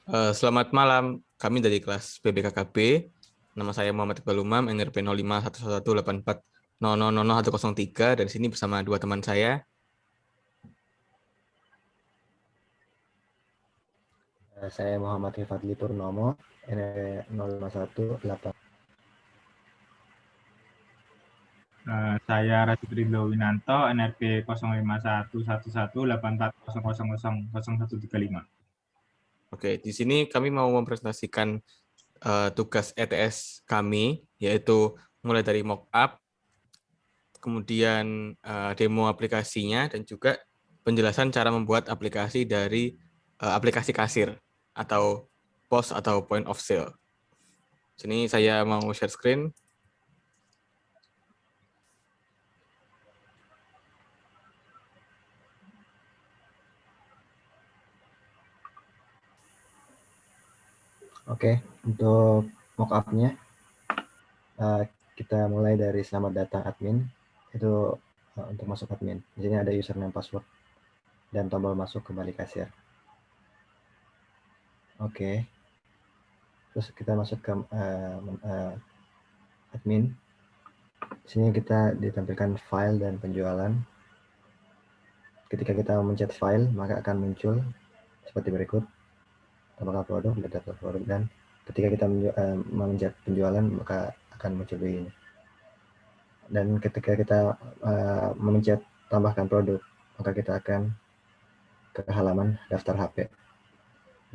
Selamat malam, kami dari kelas PBKKB. Nama saya Muhammad Iqbal Umam, NRP 05118400000103. Dan di sini bersama dua teman saya. Saya Muhammad Hifadli Purnomo, NRP 0518. Saya Radit Rindo Winanto, NRP 0511118400000135. Oke, di sini kami mau mempresentasikan tugas ETS kami, yaitu mulai dari mockup, kemudian demo aplikasinya, dan juga penjelasan cara membuat aplikasi dari aplikasi kasir atau POS atau point of sale. Sini saya mau share screen. Oke, untuk mockup-nya kita mulai dari selamat datang admin. Itu untuk masuk admin. Di sini ada username, password, dan tombol masuk kembali kasir. Oke. Terus kita masuk ke admin. Di sini kita ditampilkan file dan penjualan. Ketika kita mencet file, maka akan muncul seperti berikut. Apakah produk, data produk, dan ketika kita memencet penjualan, maka akan muncul begini. Dan ketika kita memencet tambahkan produk, maka kita akan ke halaman daftar HP.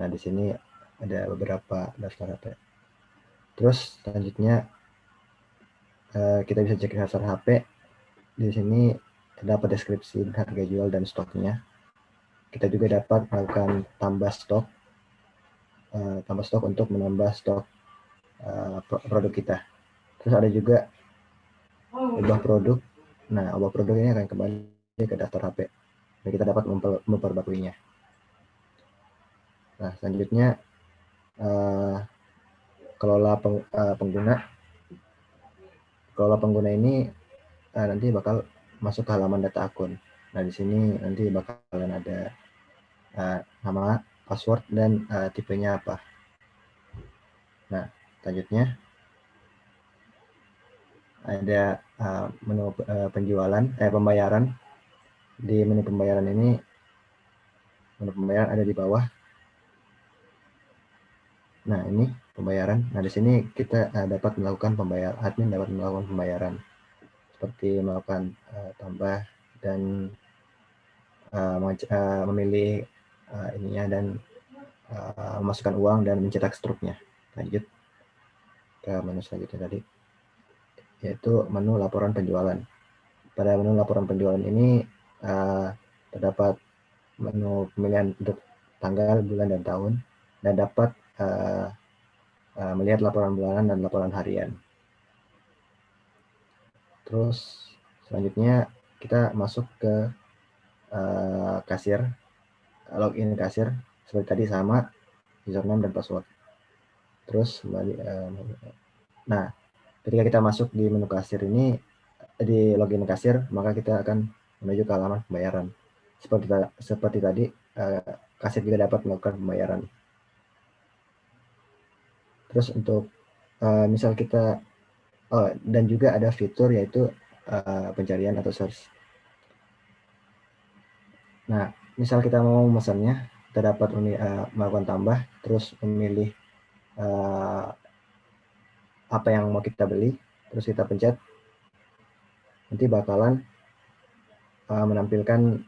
Nah, di sini ada beberapa daftar HP. Terus selanjutnya kita bisa cek daftar HP. Di sini terdapat deskripsi harga jual dan stoknya. Kita juga dapat melakukan tambah stok untuk menambah stok produk kita. Terus ada juga ubah produk. Nah, ubah produk ini akan kembali ke daftar HP dan kita dapat memperbaruinya. Nah, selanjutnya kelola pengguna. Kelola pengguna ini nanti bakal masuk ke halaman data akun. Nah, di sini nanti bakalan ada nama, password, dan tipenya apa. Nah, selanjutnya ada menu pembayaran. Di menu pembayaran ini, menu pembayaran ada di bawah. Nah, ini pembayaran. Nah, di sini kita dapat melakukan admin dapat melakukan pembayaran seperti melakukan tambah dan memilih ininya dan memasukkan uang dan mencetak struknya. Lanjut ke menu selanjutnya tadi, yaitu menu laporan penjualan. Pada menu laporan penjualan ini terdapat menu pemilihan untuk tanggal, bulan, dan tahun, dan dapat melihat laporan bulanan dan laporan harian. Terus selanjutnya kita masuk ke kasir, login kasir seperti tadi sama username dan password. Terus kembali. Nah, ketika kita masuk di menu kasir ini, di login kasir, maka kita akan menuju ke halaman pembayaran. Seperti tadi, kasir juga dapat melakukan pembayaran. Terus untuk misal kita dan juga ada fitur yaitu pencarian atau search. Nah, misal kita mau memesannya, kita dapat melakukan tambah, terus memilih apa yang mau kita beli, terus kita pencet, nanti bakalan menampilkan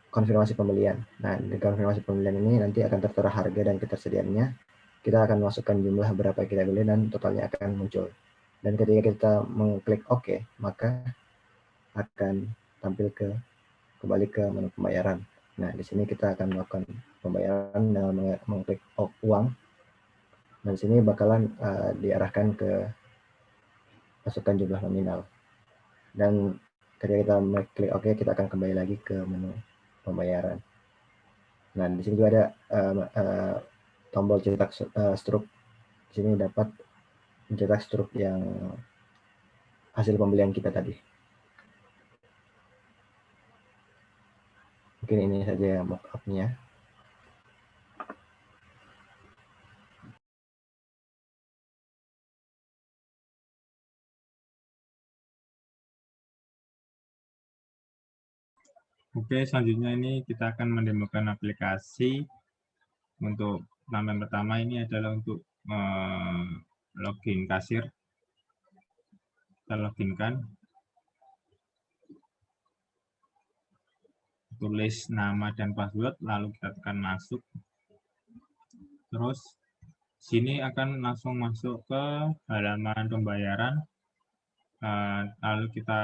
konfirmasi pembelian. Nah, di konfirmasi pembelian ini nanti akan tertera harga dan ketersediaannya. Kita akan masukkan jumlah berapa yang kita beli dan totalnya akan muncul. Dan ketika kita mengklik OK, maka akan tampil kembali ke menu pembayaran. Nah, di sini kita akan melakukan pembayaran dengan mengklik uang. Dan di sini bakalan diarahkan ke masukkan jumlah nominal. Dan ketika kita klik OK, kita akan kembali lagi ke menu pembayaran. Nah, di sini juga ada tombol cetak struk. Di sini dapat mencetak struk yang hasil pembelian kita tadi. Mungkin ini saja mock up-nya. Oke, selanjutnya ini kita akan mendemokan aplikasi. Untuk tampilan pertama ini adalah untuk login kasir. Kita loginkan, tulis nama dan password, lalu kita tekan masuk. Terus sini akan langsung masuk ke halaman pembayaran. Lalu kita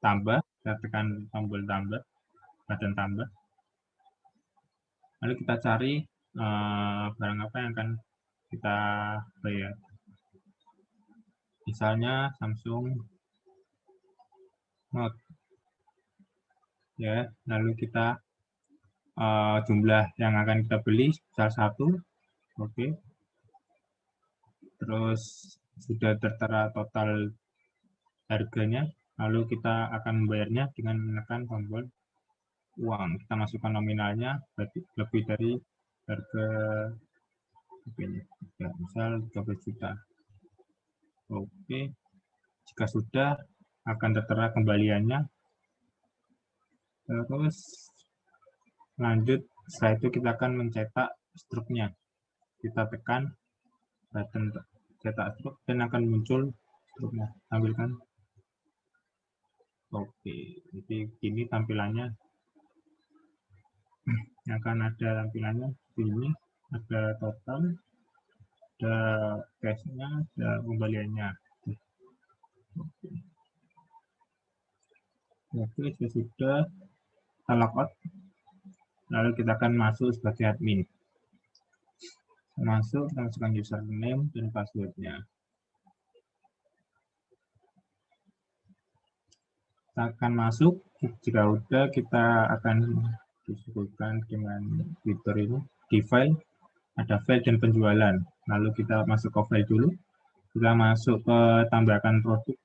tambah, kita tekan tombol tambah, button tambah. Lalu kita cari barang apa yang akan kita bayar. Misalnya Samsung Note. Ya, lalu kita jumlah yang akan kita beli sebesar 1. Oke. Terus sudah tertera total harganya, lalu kita akan membayarnya dengan menekan tombol uang. Kita masukkan nominalnya lebih dari harga ini. Ya, misal 13 juta. Oke. Jika sudah, akan tertera kembaliannya. Terus lanjut, setelah itu kita akan mencetak struknya. Kita tekan button cetak struk dan akan muncul struknya. Tampilkan. Oke, jadi ini tampilannya. Akan ada tampilannya ini, ada total, ada cash-nya, ada kembaliannya. Oke, sudah kita logout. Lalu kita akan masuk sebagai admin. Masuk, kita masukkan username dan passwordnya. Kita akan masuk, jika udah kita akan disebutkan dengan fitur ini di file, ada file dan penjualan. Lalu kita masuk ke file dulu, kita masuk ke tambahkan produk.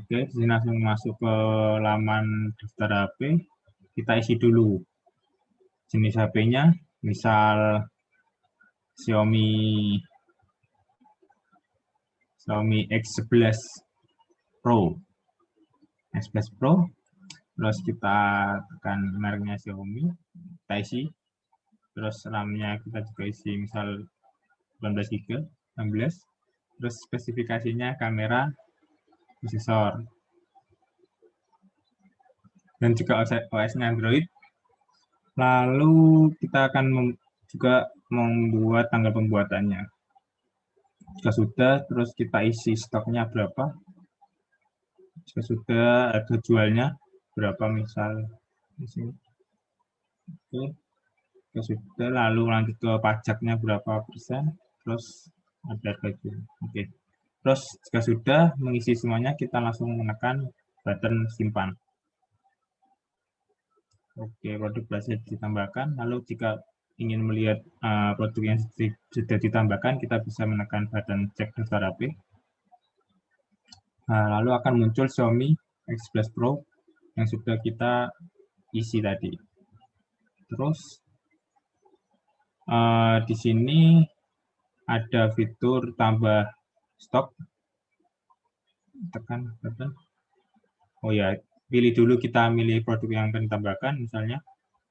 Oke, di sini langsung masuk ke laman daftar HP, kita isi dulu jenis HP-nya, misal Xiaomi X11 Pro, terus kita tekan mereknya Xiaomi, kita isi, terus RAM-nya kita juga isi misal 18 GB, 16, terus spesifikasinya kamera, prosesor, dan juga OS-nya Android. Lalu kita akan juga membuat tanggal pembuatannya. Jika sudah, terus kita isi stoknya berapa. Jika sudah, harga jualnya berapa misal di sini. Oke. Jika sudah, lalu lanjut ke pajaknya berapa persen, terus ada harga jual. Oke. Terus jika sudah mengisi semuanya, kita langsung menekan button simpan. Oke, produk berhasil ditambahkan. Lalu jika ingin melihat produk yang sudah ditambahkan, kita bisa menekan button cek daftar HP. Nah, lalu akan muncul Xiaomi X11 Pro yang sudah kita isi tadi. Terus di sini ada fitur tambah stok. Tekan button. Oh ya, pilih dulu, kita milih produk yang akan ditambahkan, misalnya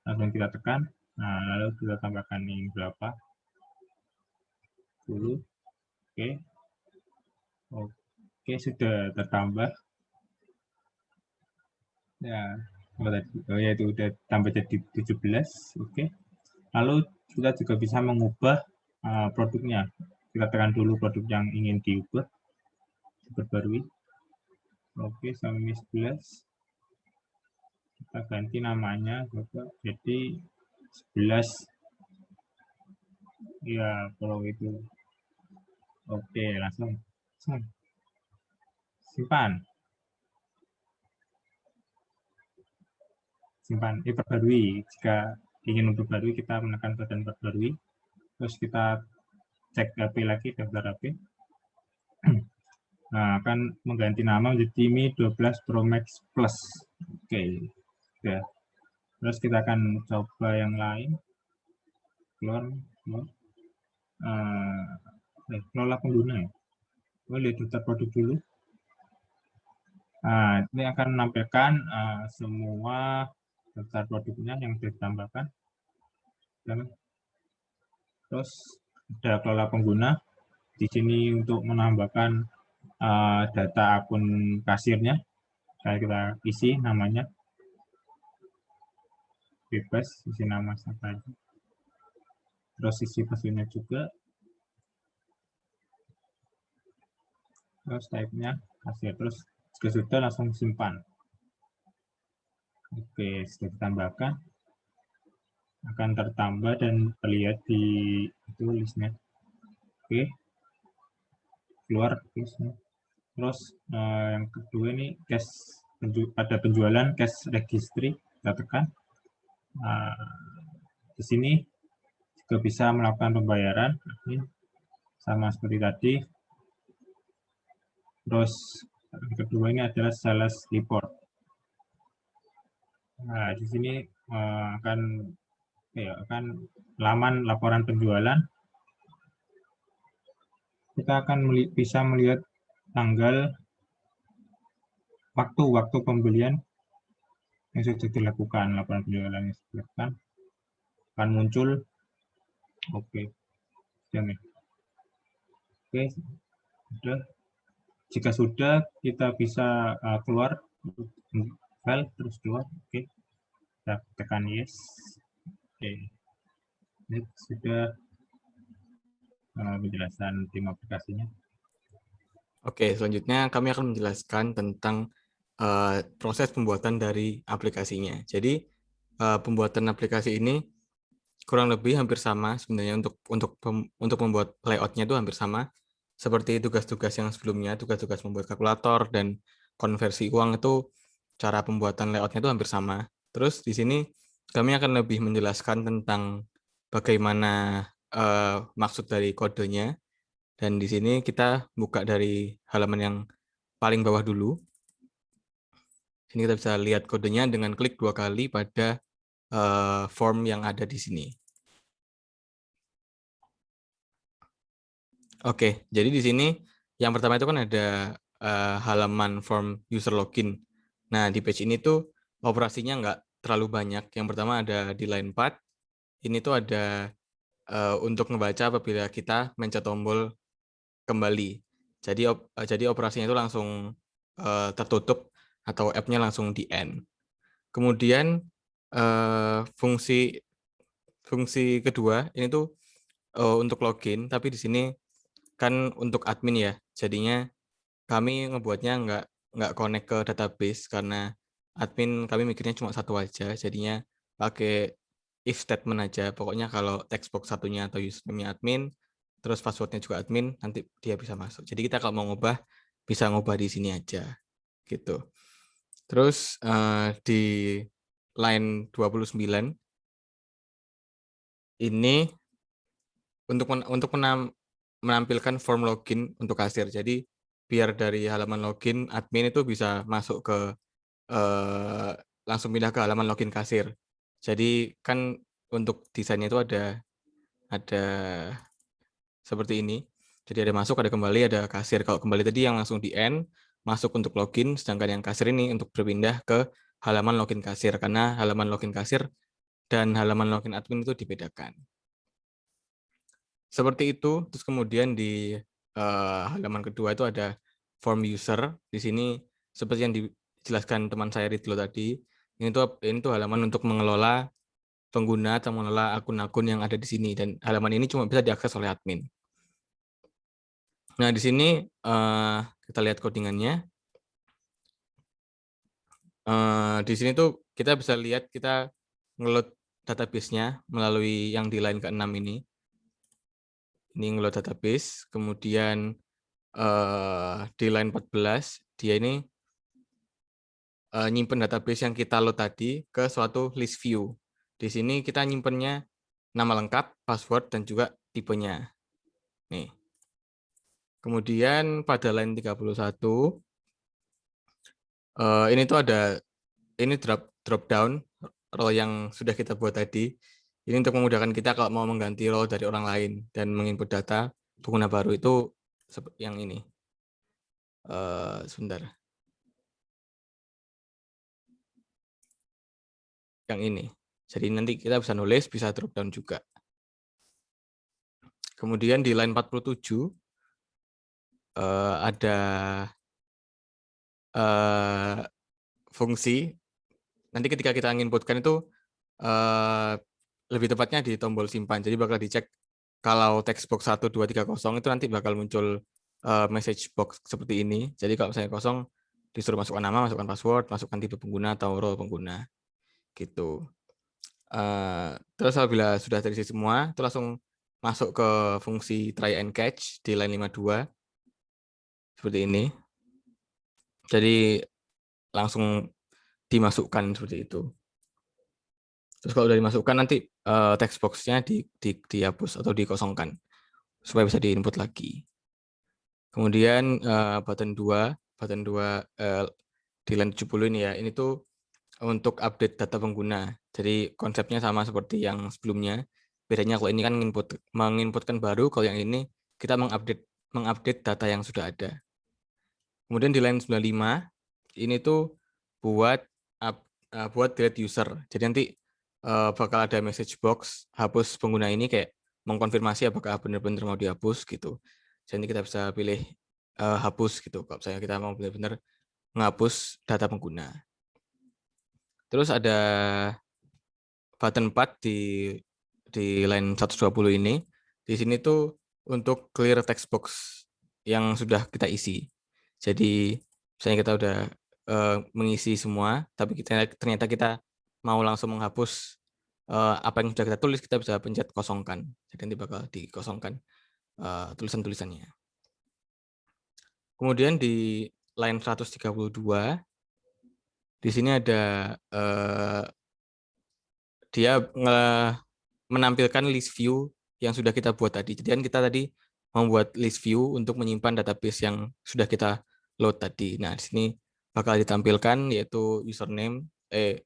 langsung kita tekan. Nah, lalu kita tambahkan ini berapa dulu. Oke, sudah tertambah. Ya, oh ya, itu udah tambah jadi 17. Oke. Lalu kita juga bisa mengubah produknya. Kita tekan dulu produk yang ingin diubah, diperbarui. Oke, Xiaomi 11. Kita ganti namanya jadi 11. Ya, kalau itu. Oke, langsung simpan. Perbarui. Jika ingin memperbarui, kita menekan button perbarui. Terus kita cek HP lagi, daftar HP. Nah, akan mengganti nama menjadi Mi 12 Pro Max Plus. Oke, ya. Terus kita akan coba yang lain. Kelola pengguna. Lihat daftar produk dulu. Nah, ini akan menampilkan semua daftar produknya yang ditambahkan. Dan terus ada kelola pengguna. Di sini untuk menambahkan data akun kasirnya. Kita isi namanya. Bebas, isi nama siapa aja. Terus isi passwordnya juga. Terus type-nya kasir. Terus jika sudah langsung simpan. Oke, sudah ditambahkan. Akan tertambah dan terlihat di itu listnya. Oke, keluar listnya. Terus yang kedua ini cash pada penjualan cash registry, kita tekan. Di sini juga bisa melakukan pembayaran, ini sama seperti tadi. Terus yang kedua ini adalah sales report. Nah, di sini akan laman laporan penjualan. Kita akan bisa melihat tanggal waktu pembelian yang sudah dilakukan, laporan penjualan yang sudah dilakukan akan muncul. Oke, oke, sudah. Jika sudah, kita bisa keluar file terus keluar. Oke, kita tekan yes. Oke, ini sudah penjelasan tim aplikasinya. Oke, selanjutnya kami akan menjelaskan tentang proses pembuatan dari aplikasinya. Jadi pembuatan aplikasi ini kurang lebih hampir sama sebenarnya untuk membuat layoutnya itu hampir sama seperti tugas-tugas yang sebelumnya, tugas-tugas membuat kalkulator dan konversi uang itu cara pembuatan layoutnya itu hampir sama. Terus di sini kami akan lebih menjelaskan tentang bagaimana maksud dari kodenya. Dan di sini kita buka dari halaman yang paling bawah dulu. Sini kita bisa lihat kodenya dengan klik 2 kali pada form yang ada di sini. Oke, jadi di sini yang pertama itu kan ada halaman form user login. Nah, di page ini tuh operasinya nggak terlalu banyak. Yang pertama ada di line 4. Ini tuh ada untuk membaca apabila kita mencet tombol kembali. Jadi operasinya itu langsung tertutup atau app-nya langsung di end. Kemudian fungsi kedua ini tuh untuk login, tapi di sini kan untuk admin ya. Jadinya kami ngebuatnya nggak connect ke database karena admin kami mikirnya cuma satu aja. Jadinya pakai if statement aja. Pokoknya kalau textbox satunya atau username-nya admin, terus passwordnya juga admin, nanti dia bisa masuk. Jadi kita kalau mau ngubah, bisa ngubah di sini aja. Gitu. Terus di line 29, ini untuk menampilkan form login untuk kasir. Jadi biar dari halaman login, admin itu bisa masuk ke, langsung pindah ke halaman login kasir. Jadi kan untuk desainnya itu ada seperti ini. Jadi ada masuk, ada kembali, ada kasir. Kalau kembali tadi yang langsung di end, masuk untuk login, sedangkan yang kasir ini untuk berpindah ke halaman login kasir, karena halaman login kasir dan halaman login admin itu dibedakan. Seperti itu, terus kemudian di halaman kedua itu ada form user. Di sini seperti yang dijelaskan teman saya Ridlo tadi, ini tuh halaman untuk mengelola pengguna atau mengelola akun-akun yang ada di sini, dan halaman ini cuma bisa diakses oleh admin. Nah, di sini kita lihat codingannya. Di sini tuh kita bisa lihat kita ngeload database-nya melalui yang di line ke-6 ini. Ini ngeload database, kemudian di line 14 dia ini nyimpen database yang kita load tadi ke suatu list view. Di sini kita nyimpennya nama lengkap, password, dan juga tipenya. Nih. Kemudian pada line 31 ini tuh ada drop down role yang sudah kita buat tadi. Ini untuk memudahkan kita kalau mau mengganti role dari orang lain dan menginput data pengguna baru itu yang ini. Sebentar. yang ini. Jadi nanti kita bisa nulis, bisa drop down juga. Kemudian di line 47 ada fungsi. Nanti ketika kita inputkan itu lebih tepatnya di tombol simpan. Jadi bakal dicek kalau text box 1, 2, 3 kosong itu nanti bakal muncul message box seperti ini. Jadi kalau misalnya kosong disuruh masukkan nama, masukkan password, masukkan tipe pengguna atau role pengguna. Gitu. Terus apabila sudah terisi semua, itu langsung masuk ke fungsi try and catch di line 52 seperti ini. Jadi langsung dimasukkan seperti itu. Terus kalau udah dimasukkan nanti text box-nya dihapus atau dikosongkan supaya bisa diinput lagi. Kemudian button 2 di line 70 ini ya, ini tuh untuk update data pengguna. Jadi konsepnya sama seperti yang sebelumnya. Bedanya kalau ini kan menginputkan baru, kalau yang ini kita mengupdate data yang sudah ada. Kemudian di line 95 ini tuh buat delete user. Jadi nanti bakal ada message box hapus pengguna ini kayak mengkonfirmasi apakah benar-benar mau dihapus gitu. Jadi kita bisa pilih hapus gitu. Kalau misalnya kita mau benar-benar menghapus data pengguna. Terus ada button 4 di line 120 ini. Di sini tuh untuk clear text box yang sudah kita isi. Jadi misalnya kita udah mengisi semua, tapi ternyata kita mau langsung menghapus apa yang sudah kita tulis, kita bisa pencet kosongkan. Jadi nanti bakal dikosongkan tulisan-tulisannya. Kemudian di line 132, di sini ada dia menampilkan list view yang sudah kita buat tadi. Jadi kan kita tadi membuat list view untuk menyimpan database yang sudah kita load tadi. Nah, di sini bakal ditampilkan yaitu username,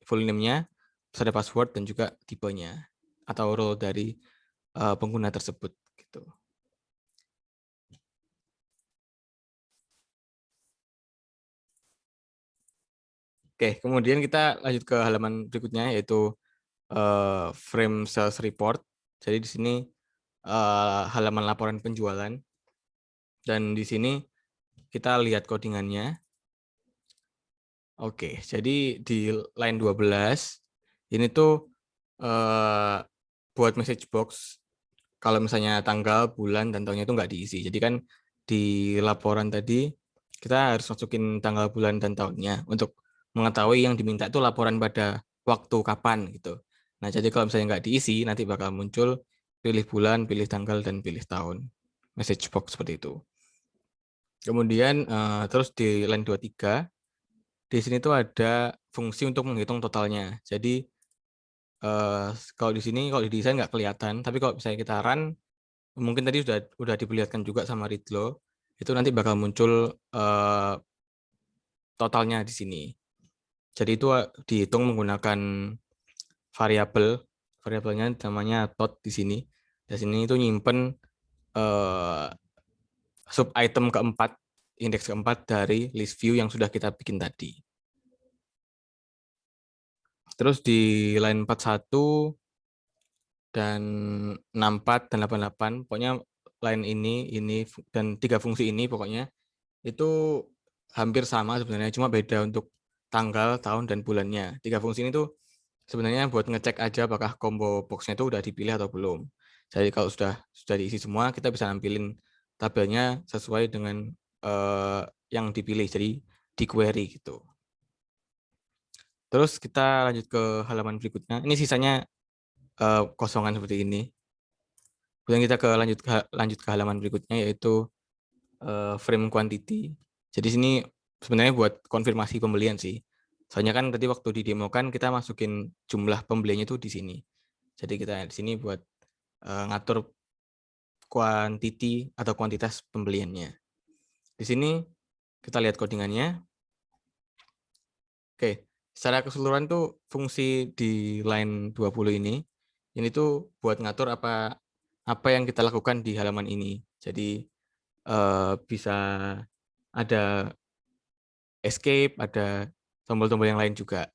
full name-nya, terus ada password dan juga tipenya atau role dari pengguna tersebut gitu. Oke, kemudian kita lanjut ke halaman berikutnya yaitu frame sales report. Jadi di sini halaman laporan penjualan. Dan di sini kita lihat codingannya. Oke, jadi di line 12 ini tuh buat message box kalau misalnya tanggal, bulan, dan tahunnya itu nggak diisi. Jadi kan di laporan tadi kita harus masukin tanggal, bulan, dan tahunnya untuk mengetahui yang diminta itu laporan pada waktu kapan gitu. Nah, jadi kalau misalnya nggak diisi, nanti bakal muncul pilih bulan, pilih tanggal, dan pilih tahun. Message box seperti itu. Kemudian terus di line 23, di sini tuh ada fungsi untuk menghitung totalnya. Jadi kalau di sini, kalau di desain nggak kelihatan, tapi kalau misalnya kita run, mungkin tadi udah diperlihatkan juga sama Ridlo, itu nanti bakal muncul totalnya di sini. Jadi itu dihitung menggunakan variabelnya namanya tot di sini. Di sini itu nyimpen sub item keempat, indeks keempat dari list view yang sudah kita bikin tadi. Terus di line 41 dan 64 dan 88, pokoknya line ini dan 3 fungsi ini pokoknya itu hampir sama sebenarnya, cuma beda untuk tanggal, tahun, dan bulannya. 3 fungsi ini tuh sebenarnya buat ngecek aja apakah combo box-nya itu udah dipilih atau belum. Jadi kalau sudah diisi semua, kita bisa nampilin tabelnya sesuai dengan yang dipilih, jadi di query gitu. Terus kita lanjut ke halaman berikutnya. Ini sisanya kosongan seperti ini. Kemudian kita lanjut ke halaman berikutnya yaitu frame quantity. Jadi sini sebenarnya buat konfirmasi pembelian sih. Soalnya kan tadi waktu didemokan kita masukin jumlah pembeliannya itu di sini. Jadi kita di sini buat ngatur quantity atau kuantitas pembeliannya. Di sini kita lihat codingannya. Oke, secara keseluruhan tuh fungsi di line 20 ini tuh buat ngatur apa yang kita lakukan di halaman ini. Jadi bisa ada escape, ada tombol-tombol yang lain juga.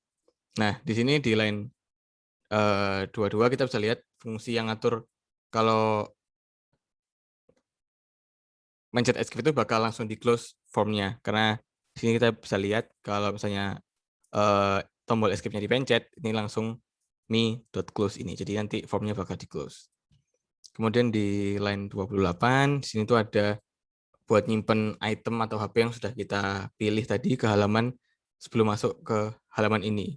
Nah, di sini di line dua-dua kita bisa lihat fungsi yang ngatur kalau mencet escape itu bakal langsung di close formnya, karena di sini kita bisa lihat kalau misalnya tombol escape-nya dipencet, ini langsung me.close ini, jadi nanti formnya bakal di close. Kemudian di line 28 di sini tuh ada buat nyimpen item atau HP yang sudah kita pilih tadi ke halaman sebelum masuk ke halaman ini.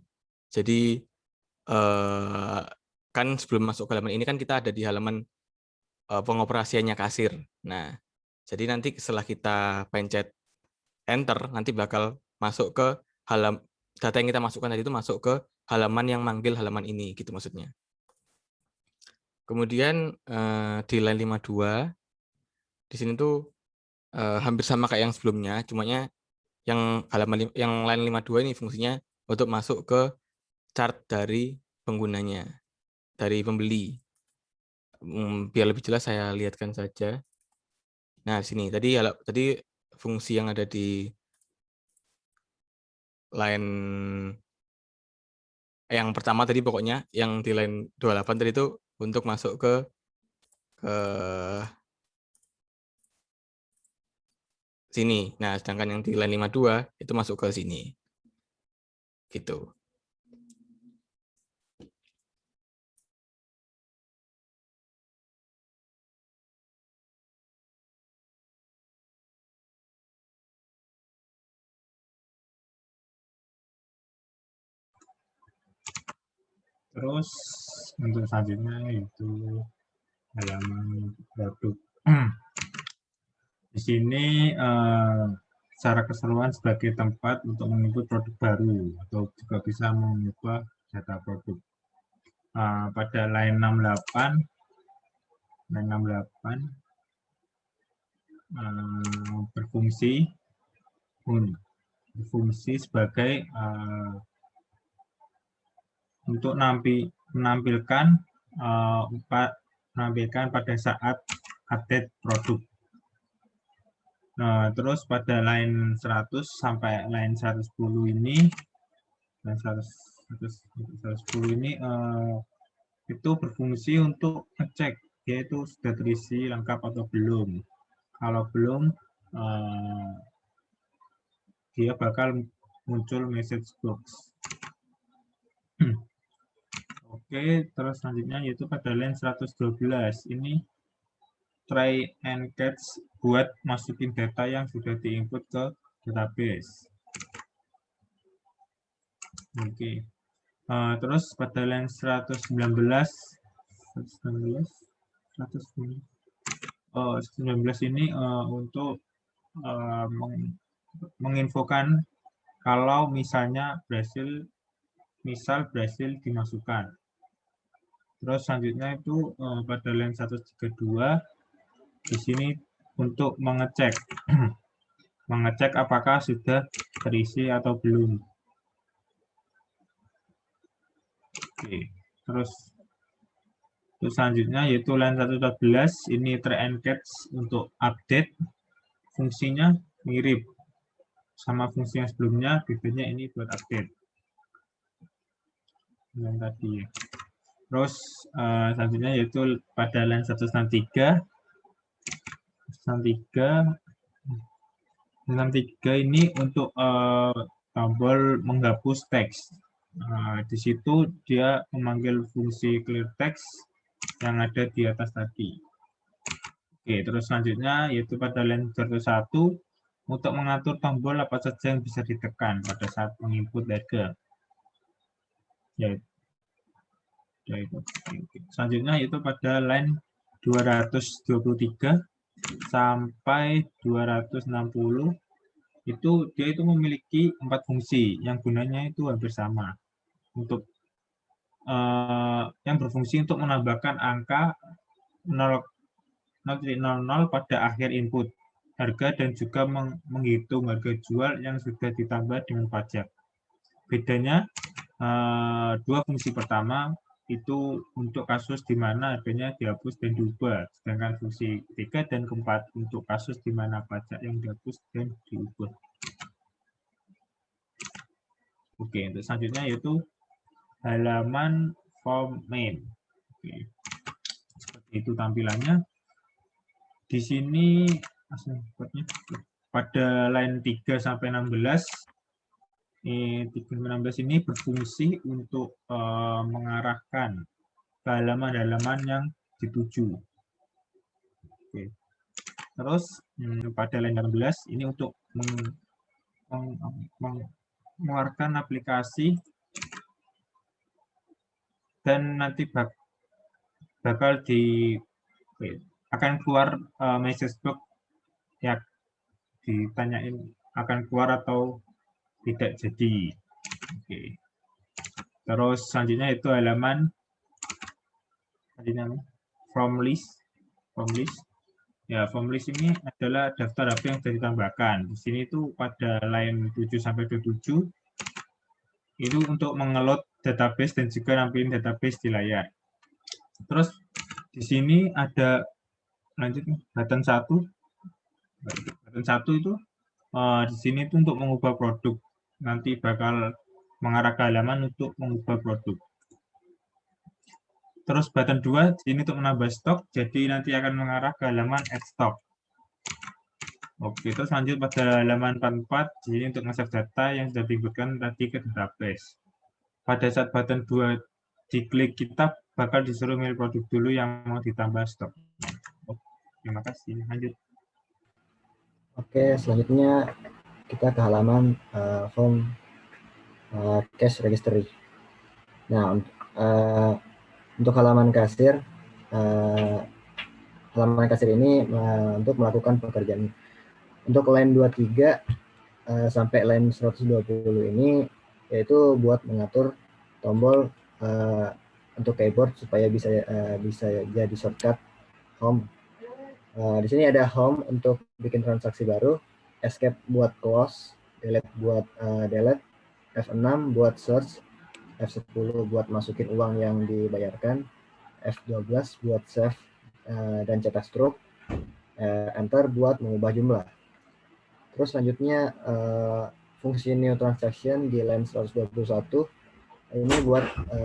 Jadi kan sebelum masuk ke halaman ini kan kita ada di halaman pengoperasiannya kasir. Nah, jadi nanti setelah kita pencet enter, nanti bakal masuk ke data yang kita masukkan tadi itu masuk ke halaman yang manggil halaman ini, gitu maksudnya. Kemudian di line 52, di sini tuh hampir sama kayak yang sebelumnya, cumanya yang line 52 ini fungsinya untuk masuk ke chart dari penggunanya, dari pembeli. Biar lebih jelas saya lihatkan saja. Nah, sini tadi fungsi yang ada di line yang pertama tadi pokoknya yang di line 28 tadi itu untuk masuk ke sini. Nah, sedangkan yang di line 52 itu masuk ke sini. Gitu. Terus untuk selanjutnya itu halaman produk. Di sini secara keseluruhan sebagai tempat untuk menginput produk baru atau juga bisa mengubah data produk. Pada line 68 berfungsi sebagai untuk menampilkan pada saat update produk. Nah, terus pada line 100 sampai line 110 ini, line 110 ini itu berfungsi untuk ngecek dia itu sudah terisi lengkap atau belum. Kalau belum, dia bakal muncul message box. Oke, terus selanjutnya yaitu pada line 112 ini try and catch buat masukin data yang sudah diinput ke database. Oke. Terus pada line 119 ini untuk menginfokan kalau misalnya misal berhasil dimasukkan. Terus selanjutnya itu pada line 132 di sini untuk mengecek apakah sudah terisi atau belum. Oke, terus selanjutnya yaitu line 114 ini try and catch untuk update, fungsinya mirip sama fungsi yang sebelumnya, bedanya ini buat update yang tadi. Terus selanjutnya yaitu pada line 163 ini untuk tombol menghapus teks. Di situ dia memanggil fungsi clear text yang ada di atas tadi. Oke, terus selanjutnya yaitu pada line 101 untuk mengatur tombol apa saja yang bisa ditekan pada saat menginput harga. Selanjutnya yaitu pada line 223 sampai 260 dia itu memiliki 4 fungsi yang gunanya itu hampir sama. Untuk yang berfungsi untuk menambahkan angka 000 pada akhir input harga dan juga menghitung harga jual yang sudah ditambah dengan pajak. Bedanya dua fungsi pertama itu untuk kasus di mana harganya dihapus dan diubah, sedangkan fungsi ketiga dan keempat untuk kasus di mana pajak yang dihapus dan diubah. Oke, untuk selanjutnya yaitu halaman form main. Oke. Seperti itu tampilannya. Di sini pada line 3 sampai 16 ini berfungsi untuk mengarahkan ke halaman-halaman yang dituju. Oke. Terus pada line 16 ini untuk mengeluarkan aplikasi dan nanti bakal akan keluar message box ya, ditanyain akan keluar atau tidak jadi. Oke. Terus selanjutnya itu halaman from list. Ya, form list ini adalah daftar HP yang sudah ditambahkan. Di sini itu pada line 7 sampai 27 itu untuk mengeload database dan juga nampilin database di layar. Terus di sini ada lanjut button 1. Button 1 itu di sini itu untuk mengubah produk. Nanti bakal mengarah ke halaman untuk mengubah produk. Terus button 2 di sini untuk menambah stok, jadi nanti akan mengarah ke halaman add stock. Oke, terus lanjut pada halaman 44, di sini untuk nge-save data yang sudah diinputkan tadi ke database. Pada saat button 2 diklik, kita bakal disuruh milih produk dulu yang mau ditambah stok. Terima kasih, lanjut. Oke, selanjutnya kita ke halaman form cash registry. Nah, untuk halaman kasir ini untuk melakukan pekerjaan. Untuk line 23 sampai line 120 ini yaitu buat mengatur tombol untuk keyboard supaya bisa jadi shortcut home. Di sini ada home untuk bikin transaksi baru, escape buat close, delete buat delete, F6 buat search, F10 buat masukin uang yang dibayarkan, F12 buat save dan cetak stroke, enter buat mengubah jumlah. Terus selanjutnya fungsi new transaction di line 121 ini buat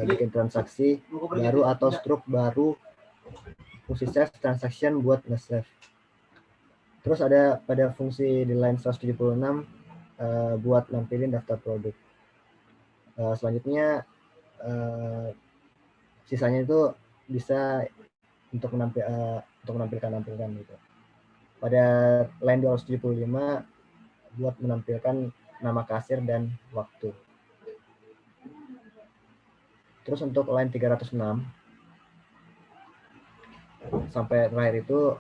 bikin transaksi baru atau stroke baru, fungsi save transaction buat nge-save. Terus ada pada fungsi di line 176 buat nampilin daftar produk. Selanjutnya sisanya itu bisa untuk menampilkan gitu. Pada line 275 buat menampilkan nama kasir dan waktu. Terus untuk line 306 sampai terakhir itu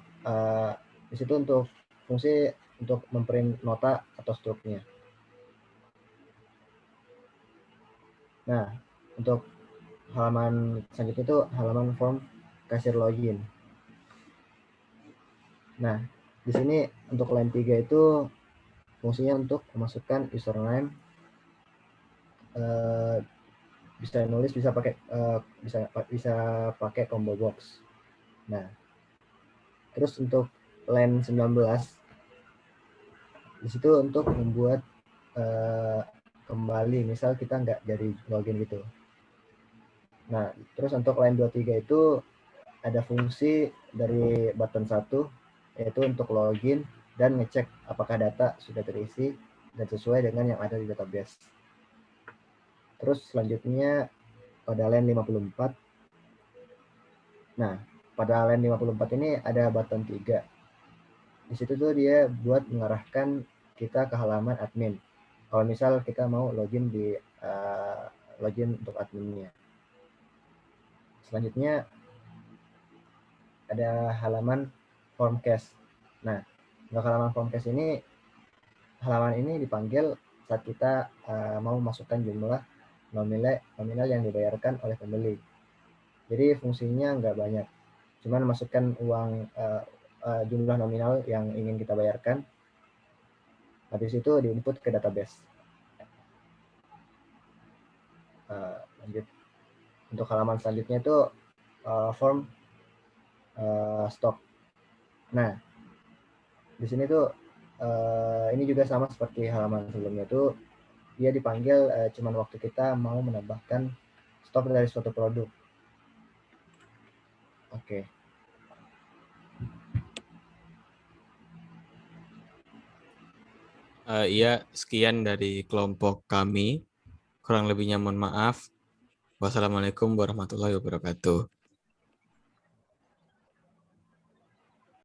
di situ untuk fungsi untuk memprint nota atau struknya. Nah, untuk halaman selanjutnya itu halaman form kasir login. Nah, di sini untuk line 3 itu fungsinya untuk memasukkan username, bisa nulis, bisa pakai combo box. Nah, terus untuk line 19 di situ untuk membuat kembali, misal kita nggak jadi login gitu. Nah, terus untuk line 23 itu ada fungsi dari button 1 yaitu untuk login dan ngecek apakah data sudah terisi dan sesuai dengan yang ada di database. Terus selanjutnya pada line 54. Nah, pada line 54 ini ada button 3. Di situ tuh dia buat mengarahkan kita ke halaman admin. Kalau misal kita mau login untuk adminnya. Selanjutnya ada halaman form cache. Nah, untuk halaman form cache ini, halaman ini dipanggil saat kita mau masukkan jumlah nominal yang dibayarkan oleh pembeli. Jadi fungsinya nggak banyak, cuman masukkan uang jumlah nominal yang ingin kita bayarkan. Habis itu diinput ke database. Lanjut. Untuk halaman selanjutnya itu form stock. Nah, di sini tuh ini juga sama seperti halaman sebelumnya tuh, dia dipanggil cuman waktu kita mau menambahkan stok dari suatu produk. Oke. Iya, sekian dari kelompok kami. Kurang lebihnya mohon maaf. Wassalamualaikum warahmatullahi wabarakatuh.